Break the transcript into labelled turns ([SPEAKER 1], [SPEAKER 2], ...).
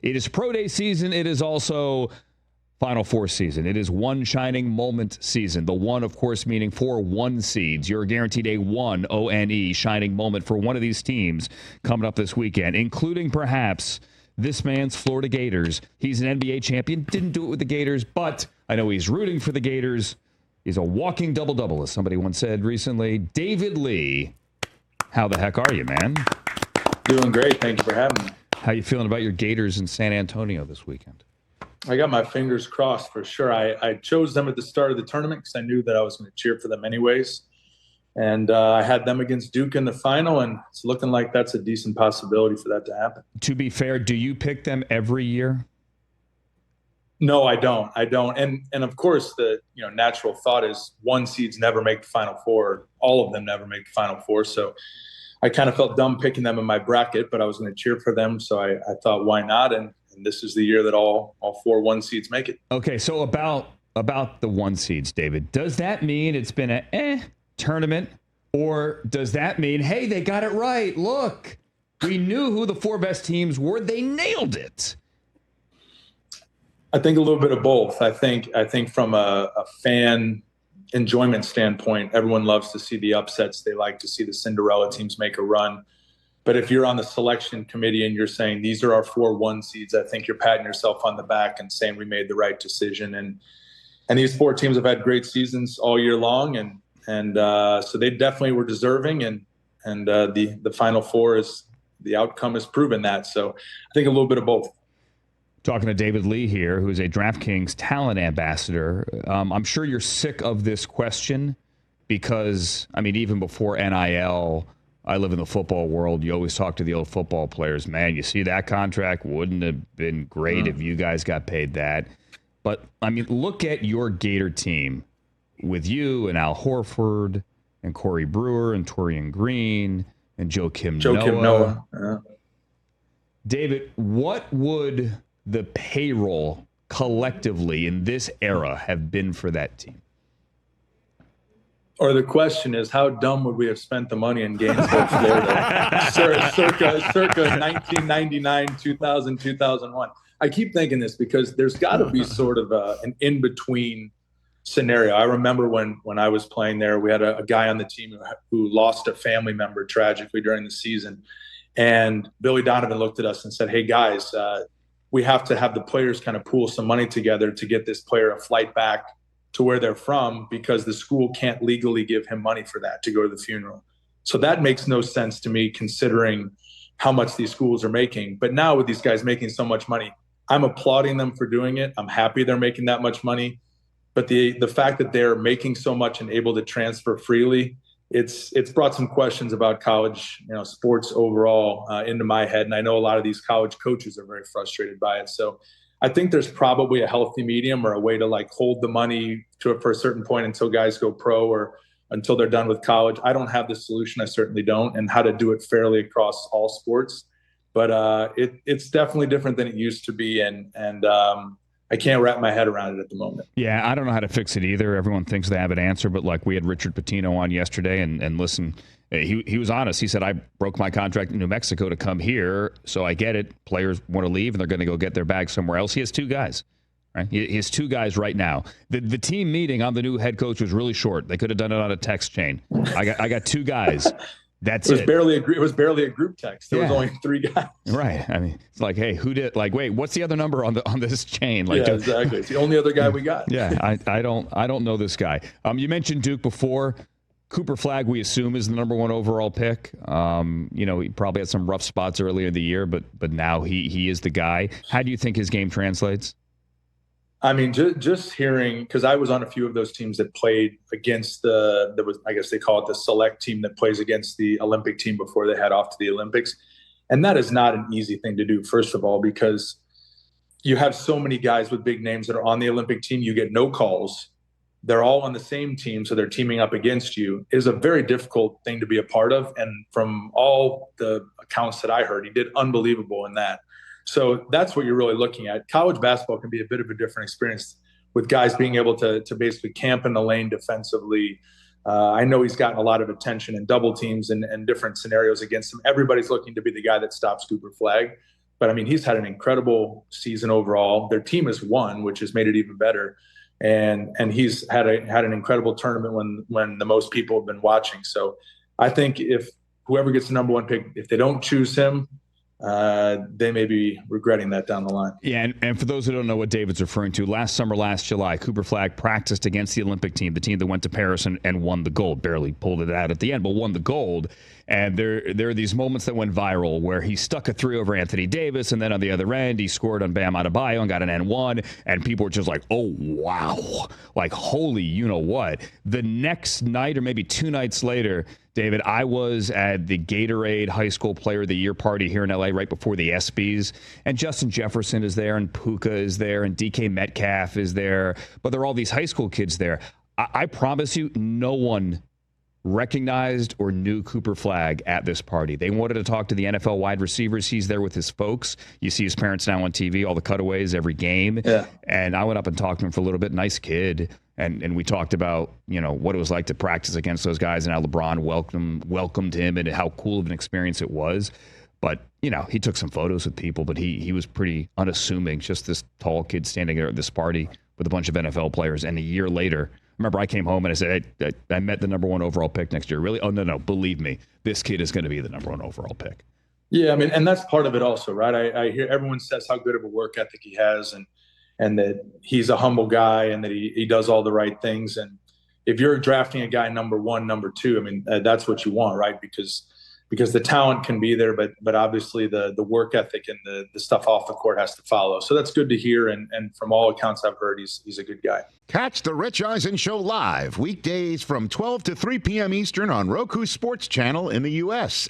[SPEAKER 1] It is Pro Day season. It is also Final Four season. It is one shining moment season. The one, of course, meaning 4 1 seeds. You're guaranteed a 1 ONE shining moment for one of these teams coming up this weekend, including perhaps this man's Florida Gators. He's an NBA champion. Didn't do it with the Gators, but I know he's rooting for the Gators. He's a walking double-double, as somebody once said recently. David Lee, how the heck are you, man?
[SPEAKER 2] Doing great. Thank you for having me.
[SPEAKER 1] How you feeling about your Gators in San Antonio this weekend?
[SPEAKER 2] I got my fingers crossed for sure. I chose them at the start of the tournament because I knew that I was going to cheer for them anyways. And I had them against Duke in the final, and it's looking like that's a decent possibility for that to happen.
[SPEAKER 1] To be fair, do you pick them every year?
[SPEAKER 2] No, I don't. And of course, the natural thought is 1 seeds never make the Final Four. All of them never make the Final Four. So I kind of felt dumb picking them in my bracket, but I was going to cheer for them. So I thought, why not? And this is the year that all 4 1 seeds make it.
[SPEAKER 1] Okay, so about the 1 seeds, David, does that mean it's been a tournament, or does that mean, hey, they got it right? Look, we knew who the 4 best teams were. They nailed it.
[SPEAKER 2] I think a little bit of both. I think from a fan enjoyment standpoint, everyone loves to see the upsets. They like to see the Cinderella teams make a run. But if you're on the selection committee and you're saying these are our 4 1 seeds, I think you're patting yourself on the back and saying we made the right decision. And these 4 teams have had great seasons all year long, and so they definitely were deserving. And the Final Four is the outcome has proven that. So I think a little bit of both.
[SPEAKER 1] Talking to David Lee here, who's a DraftKings talent ambassador. I'm sure you're sick of this question because, I mean, even before NIL, I live in the football world. You always talk to the old football players. Man, you see that contract? Wouldn't have been great if you guys got paid that. But, I mean, look at your Gator team with you and Al Horford and Corey Brewer and Torian Green and Joakim Noah.
[SPEAKER 2] Yeah.
[SPEAKER 1] David, what would the payroll collectively in this era have been for that team?
[SPEAKER 2] Or the question is, how dumb would we have spent the money in Gainesville, Florida, circa 1999, 2000, 2001? I keep thinking this because there's got to be sort of an in-between scenario. I remember when I was playing there, we had a guy on the team who lost a family member tragically during the season. And Billy Donovan looked at us and said, hey, guys, we have to have the players kind of pool some money together to get this player a flight back to where they're from because the school can't legally give him money for that to go to the funeral. So that makes no sense to me considering how much these schools are making. But now with these guys making so much money, I'm applauding them for doing it. I'm happy they're making that much money. But the fact that they're making so much and able to transfer freely, it's brought some questions about college, sports overall into my head. And I know a lot of these college coaches are very frustrated by it. So I think there's probably a healthy medium or a way to like hold the money for a certain point until guys go pro or until they're done with college. I don't have the solution. I certainly don't, and how to do it fairly across all sports. But it's definitely different than it used to be. And I can't wrap my head around it at the moment.
[SPEAKER 1] Yeah, I don't know how to fix it either. Everyone thinks they have an answer, but like we had Richard Pitino on yesterday and listen, he was honest. He said, I broke my contract in New Mexico to come here, so I get it. Players want to leave, and they're going to go get their bag somewhere else. He has 2 guys. Right? He has 2 guys right now. The team meeting on the new head coach was really short. They could have done it on a text chain. I got 2 guys. That's it.
[SPEAKER 2] It was barely a group text. There was only 3 guys.
[SPEAKER 1] Right. I mean, it's like, hey, who did? Like, wait, what's the other number on this chain? Like,
[SPEAKER 2] yeah, exactly. It's the only other guy we got.
[SPEAKER 1] Yeah, I don't know this guy. You mentioned Duke before. Cooper Flagg, we assume, is the number 1 overall pick. He probably had some rough spots earlier in the year, but now he is the guy. How do you think his game translates?
[SPEAKER 2] I mean, just hearing, because I was on a few of those teams that played against I guess they call it the select team that plays against the Olympic team before they head off to the Olympics. And that is not an easy thing to do, first of all, because you have so many guys with big names that are on the Olympic team. You get no calls. They're all on the same team, so they're teaming up against you. It is a very difficult thing to be a part of. And from all the accounts that I heard, he did unbelievable in that. So that's what you're really looking at. College basketball can be a bit of a different experience with guys being able to basically camp in the lane defensively. I know he's gotten a lot of attention in double teams and different scenarios against him. Everybody's looking to be the guy that stops Cooper Flagg. But I mean, he's had an incredible season overall. Their team has won, which has made it even better. And he's had an incredible tournament when the most people have been watching. So I think if whoever gets the number one pick, if they don't choose him, they may be regretting that down the line.
[SPEAKER 1] Yeah, and for those who don't know what David's referring to, last July, Cooper Flagg practiced against the Olympic team, the team that went to Paris and won the gold. Barely pulled it out at the end, but won the gold. And there are these moments that went viral where he stuck a three over Anthony Davis, and then on the other end, he scored on Bam Adebayo and got an N1, and people were just like, oh, wow. Like, holy you-know-what. The next night, or maybe 2 nights later, David, I was at the Gatorade High School Player of the Year party here in L.A. right before the ESPYs, and Justin Jefferson is there, and Puka is there, and DK Metcalf is there, but there are all these high school kids there. I promise you, no one recognized or knew Cooper Flagg at this party. They wanted to talk to the NFL wide receivers. He's there with his folks. You see his parents now on TV, all the cutaways, every game. Yeah. And I went up and talked to him for a little bit. Nice kid. And we talked about, what it was like to practice against those guys and how LeBron welcomed him and how cool of an experience it was. But, he took some photos with people, but he was pretty unassuming, just this tall kid standing there at this party with a bunch of NFL players. And a year later, remember, I came home and I said, I met the number 1 overall pick next year. Really? Oh, no, believe me, this kid is going to be the number 1 overall pick.
[SPEAKER 2] Yeah, I mean, and that's part of it also, right? I hear everyone says how good of a work ethic he has and that he's a humble guy and that he does all the right things. And if you're drafting a guy number 1, number 2, I mean, that's what you want, right? Because the talent can be there, but obviously the work ethic and the stuff off the court has to follow. So that's good to hear. And from all accounts I've heard, he's a good guy.
[SPEAKER 3] Catch the Rich Eisen Show live weekdays from 12 to 3 p.m. Eastern on Roku Sports Channel in the U.S.